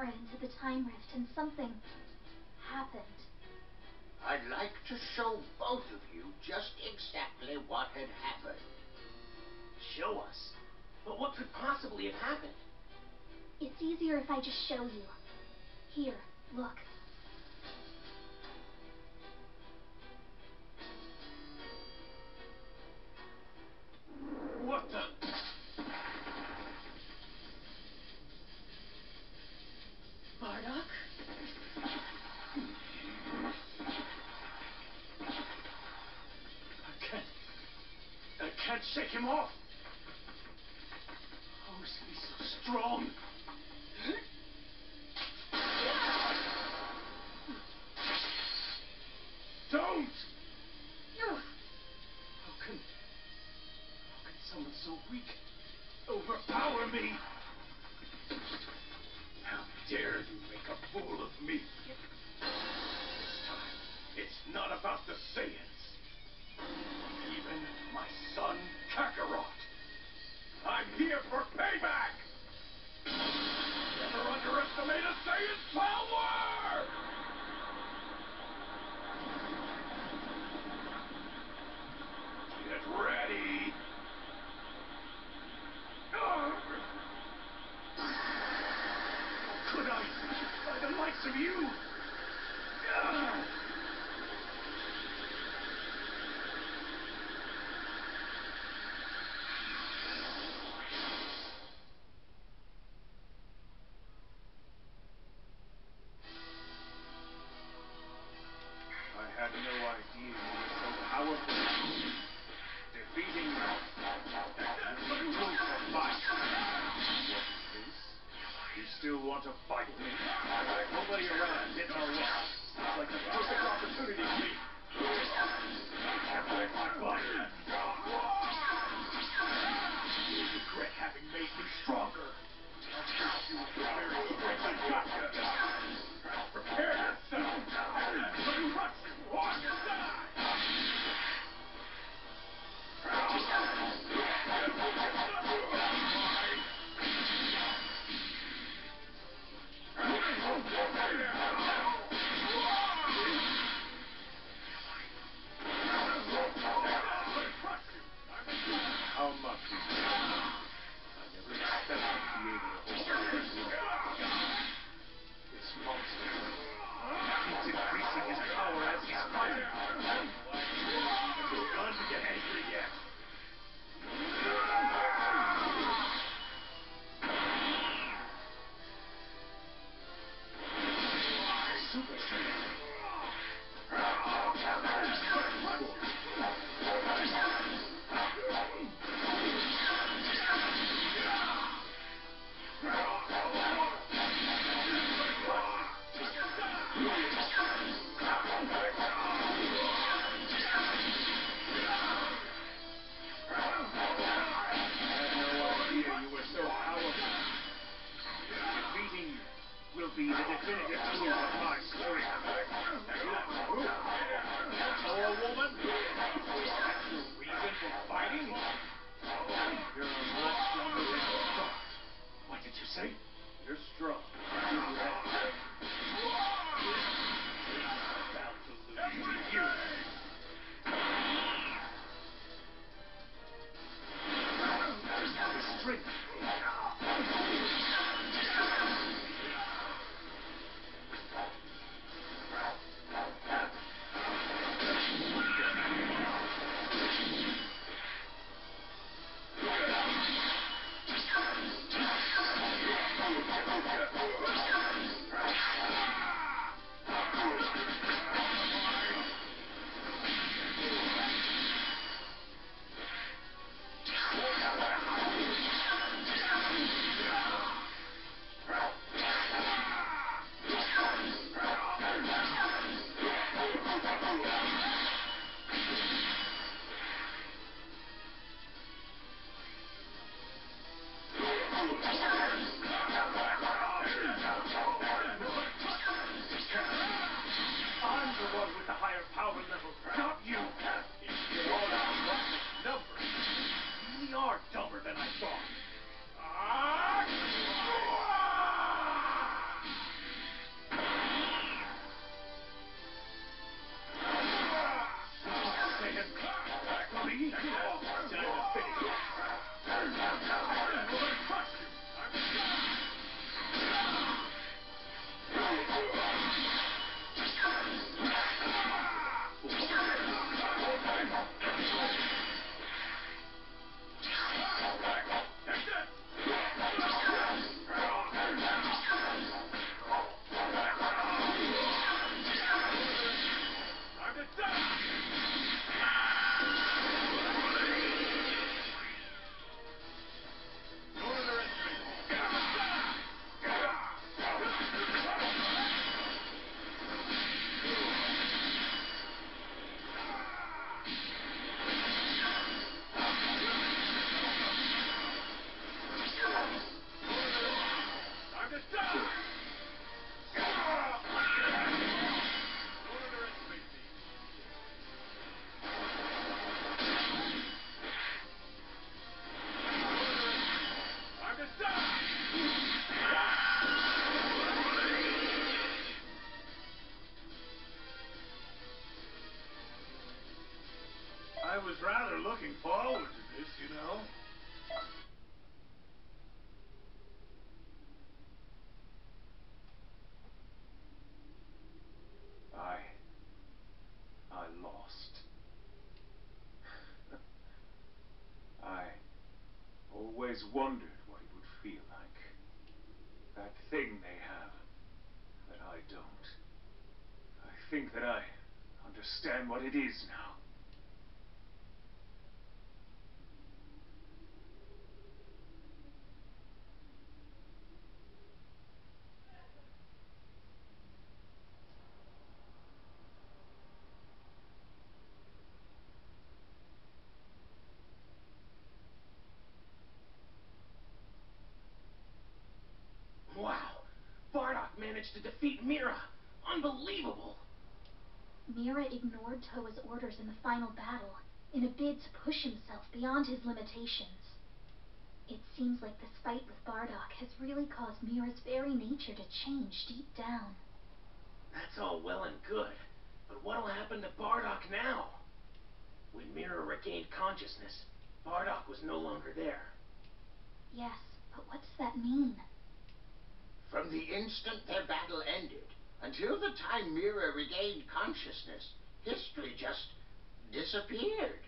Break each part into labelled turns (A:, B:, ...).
A: Mira into the time rift and something happened.
B: I'd like to show both of you just exactly what had happened.
C: Show us? But what could possibly have happened?
A: It's easier if I just show you. Here, look.
C: What the? Bardock? I can't shake him off. How is he so strong? Don't! How can someone so weak overpower me? How dare you make a fool of me? This time, it's not about the Saiyans. Even my son, Kakarot. I'm here for payback! Never underestimate a Saiyan's power! Get ready! How could I? By the likes of you! I had no idea you were so powerful. Defeating you will be proof of my strength. What is this? You still want to fight me? Nobody around getting our way. It's like the perfect opportunity for me. Capture my body. You'll regret having made me stronger. I'll face you with the very strength I got you. Prepare yourself. Crush you on your side. How much? I never expected to be able to hold this long. This monster keeps increasing his power as he's fighting. No idea he's even begun to get angry yet. Super Saiyan. So powerful. Defeating you will be the definitive proof of my strength. You or a woman? That's your reason for fighting? You're a lot stronger than you thought. What did you say? You're strong. I'll give you that. I'm about to lose to you. The strength. I was rather looking forward to this, you know. I lost. I always wondered what it would feel like. That thing they have that I don't. I think that I understand what it is now.
D: Wow! Bardock managed to defeat Mira! Unbelievable!
A: Mira ignored Toa's orders in the final battle, in a bid to push himself beyond his limitations. It seems like this fight with Bardock has really caused Mira's very nature to change deep down.
D: That's all well and good, but what'll happen to Bardock now? When Mira regained consciousness, Bardock was no longer there.
A: Yes, but what does that mean?
B: From the instant their battle ended, until the time Mira regained consciousness, history just disappeared.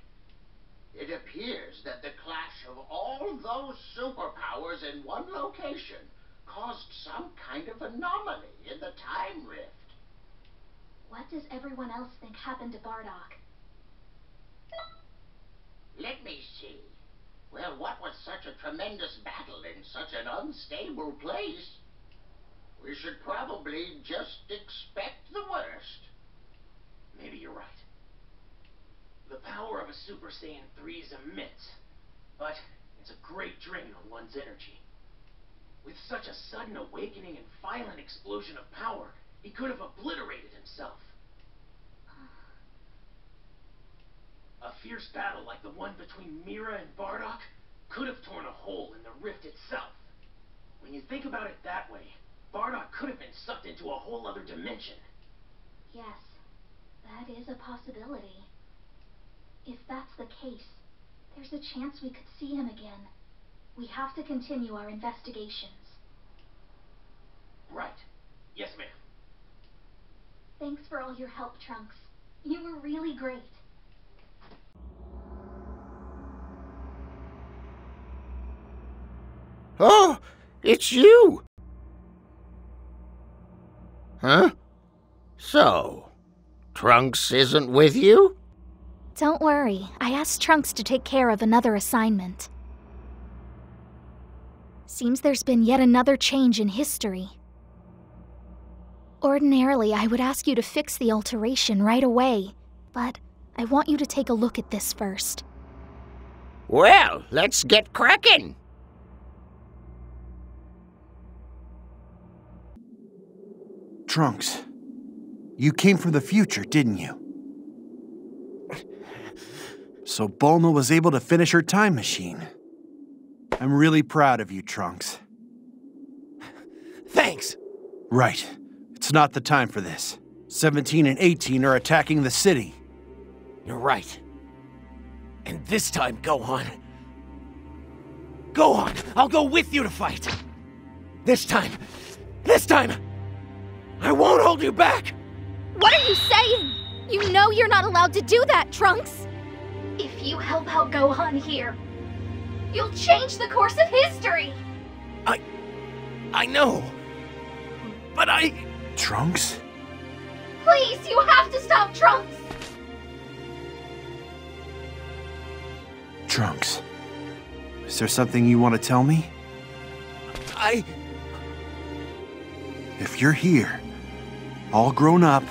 B: It appears that the clash of all those superpowers in one location caused some kind of anomaly in the time rift.
A: What does everyone else think happened to Bardock?
B: Let me see. Well, what with such a tremendous battle in such an unstable place, we should probably just expect the worst.
D: Maybe you're right. The power of a Super Saiyan 3 is immense, but it's a great drain on one's energy. With such a sudden awakening and violent explosion of power, he could have obliterated himself. A fierce battle like the one between Mira and Bardock could have torn a hole in the rift itself. When you think about it that way, Bardock could have been sucked into a whole other dimension.
A: Yes, that is a possibility. If that's the case, there's a chance we could see him again. We have to continue our investigations.
D: Right. Yes, ma'am.
A: Thanks for all your help, Trunks. You were really great.
B: Oh, it's you! Huh? So, Trunks isn't with you?
A: Don't worry, I asked Trunks to take care of another assignment. Seems there's been yet another change in history. Ordinarily, I would ask you to fix the alteration right away, but I want you to take a look at this first.
B: Well, let's get cracking!
E: Trunks, you came from the future, didn't you? So Bulma was able to finish her time machine. I'm really proud of you, Trunks.
D: Thanks!
E: Right. It's not the time for this. 17 and 18 are attacking the city.
D: You're right. And this time, Gohan... Gohan, I'll go with you to fight! This time, I won't hold you back!
A: What are you saying? You know you're not allowed to do that, Trunks! If you help out Gohan here, you'll change the course of history!
D: I know, but
E: Trunks?
A: Please, you have to stop Trunks!
E: Trunks, is there something you want to tell me? If you're here, all grown up,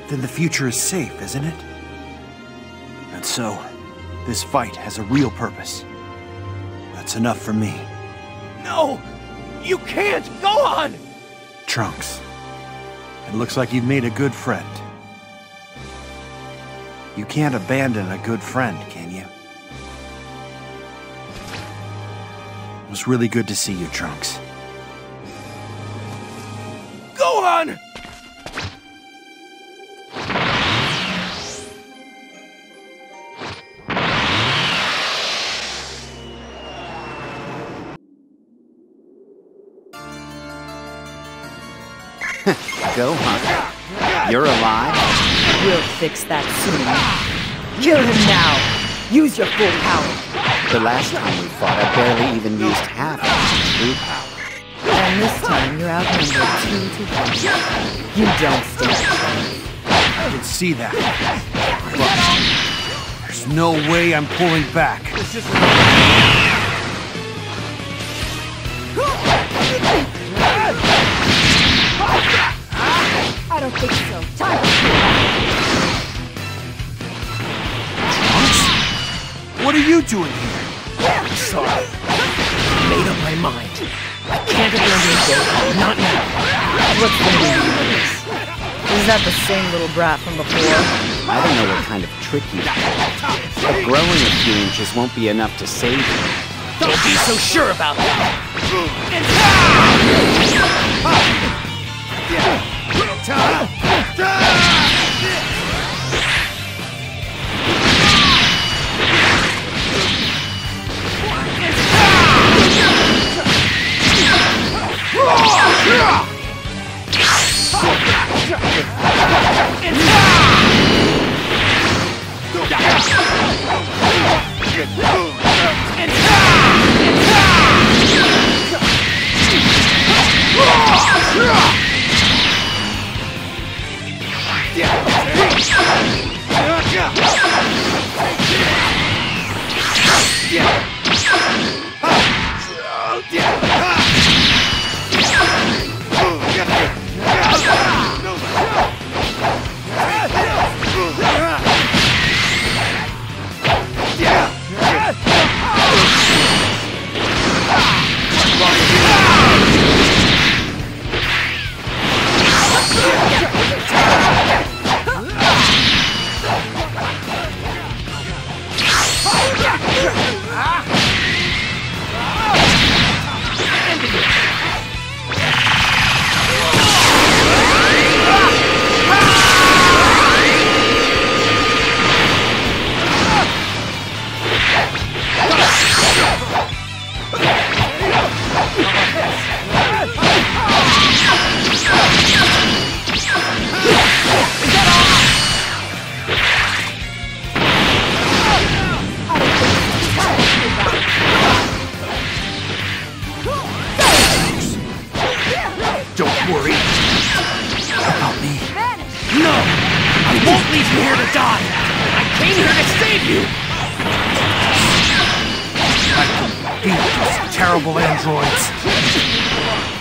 E: then the future is safe, isn't it? And so, this fight has a real purpose. That's enough for me.
D: No! You can't! Gohan!
E: Trunks, it looks like you've made a good friend. You can't abandon a good friend, can you? It was really good to see you, Trunks.
D: Gohan!
F: Gohan. You're alive?
G: We'll fix that soon. Kill him now! Use your full power!
F: The last time we fought, I barely even used half of my true power.
G: And this time you're outnumbered 2 to 1. You don't stand a chance.
E: I can see that. But there's no way I'm pulling back.
G: I don't think so. Time!
E: Trunks? What are you doing here?
D: I'm sorry. I made up my mind. I can't abandon Gohan, not now.
G: What's the meaning of this? Is that the same little brat from before?
F: I don't know what kind of trick you did. But growing a few inches won't be enough to save you.
D: Don't be so sure about that.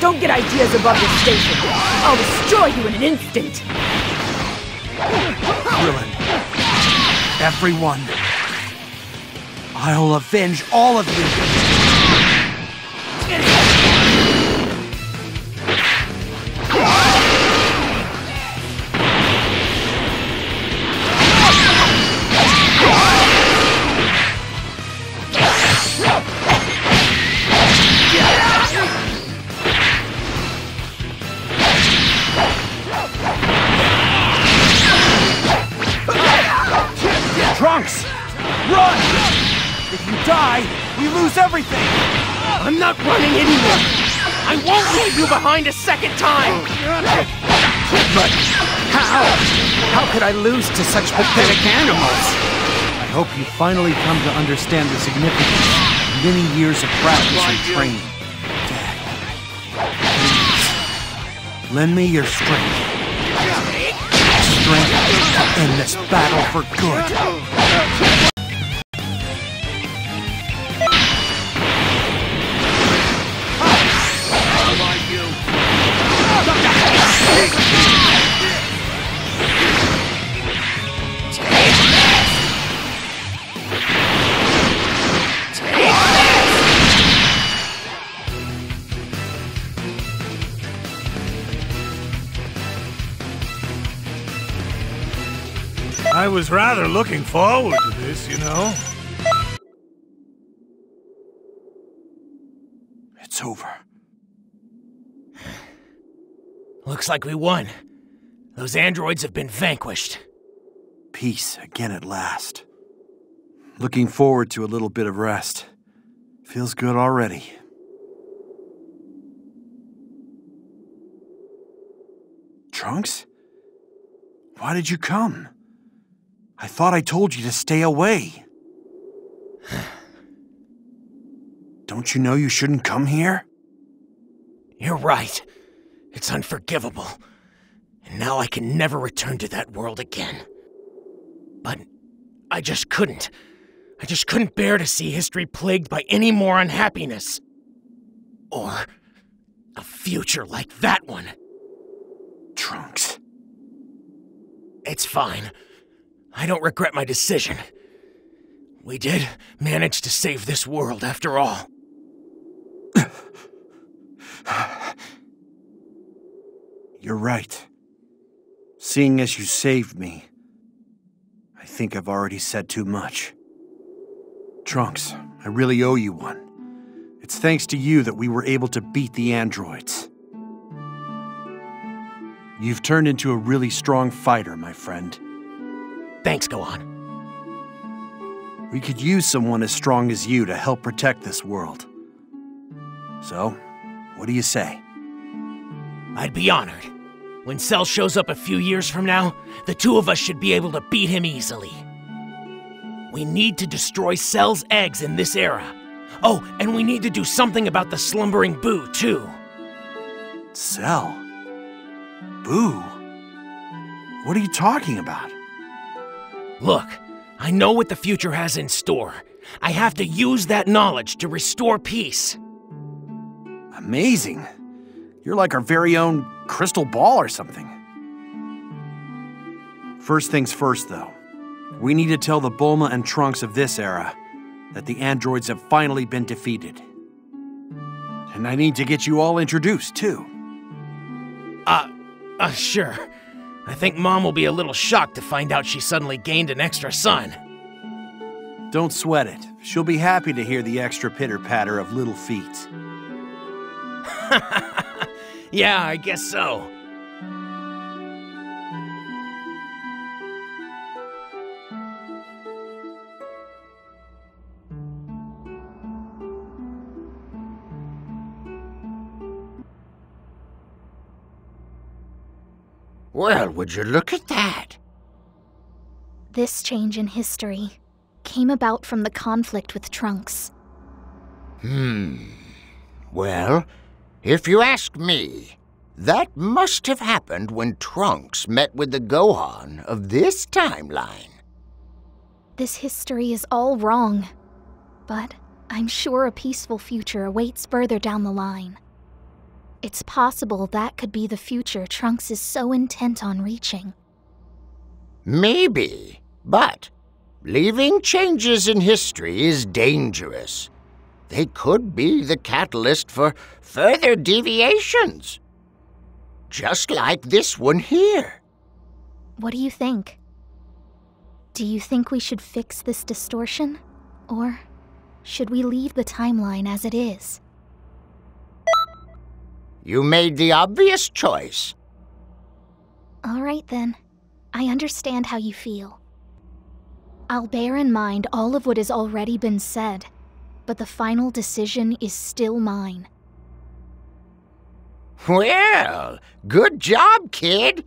G: Don't get ideas above your station. I'll destroy you in an instant.
E: Krillin. Everyone. I'll avenge all of you. Trunks! Run! If you die, we lose everything!
D: I'm not running anywhere! I won't leave you behind a second time!
F: But how? How could I lose to such pathetic animals?
E: I hope you finally come to understand the significance of many years of practice and training. Dad, please, lend me your strength. Strength to end this battle for good.
H: I was rather looking forward to this, you know.
E: It's over.
D: Looks like we won. Those androids have been vanquished.
E: Peace again at last. Looking forward to a little bit of rest. Feels good already. Trunks? Why did you come? I thought I told you to stay away. Don't you know you shouldn't come here?
F: You're right. It's unforgivable. And now I can never return to that world again. But I just couldn't. I just couldn't bear to see history plagued by any more unhappiness. Or a future like that one.
E: Trunks.
F: It's fine. I don't regret my decision. We did manage to save this world after all.
E: You're right. Seeing as you saved me, I think I've already said too much. Trunks, I really owe you one. It's thanks to you that we were able to beat the androids. You've turned into a really strong fighter, my friend.
F: Thanks, Gohan.
E: We could use someone as strong as you to help protect this world. So, what do you say?
F: I'd be honored. When Cell shows up a few years from now, the two of us should be able to beat him easily. We need to destroy Cell's eggs in this era. Oh, and we need to do something about the slumbering Boo, too.
E: Cell? Boo? What are you talking about?
F: Look, I know what the future has in store. I have to use that knowledge to restore peace.
E: Amazing. You're like our very own crystal ball or something. First things first, though. We need to tell the Bulma and Trunks of this era that the androids have finally been defeated. And I need to get you all introduced, too.
F: Sure. I think Mom will be a little shocked to find out she suddenly gained an extra son.
E: Don't sweat it. She'll be happy to hear the extra pitter-patter of little feet.
F: Yeah, I guess so.
B: Well, would you look at that?
A: This change in history came about from the conflict with Trunks.
B: Well, if you ask me, that must have happened when Trunks met with the Gohan of this timeline.
A: This history is all wrong, but I'm sure a peaceful future awaits further down the line. It's possible that could be the future Trunks is so intent on reaching.
B: Maybe, but leaving changes in history is dangerous. They could be the catalyst for further deviations. Just like this one here.
A: What do you think? Do you think we should fix this distortion? Or should we leave the timeline as it is?
B: You made the obvious choice.
A: All right then. I understand how you feel. I'll bear in mind all of what has already been said, but the final decision is still mine.
B: Well, good job, kid.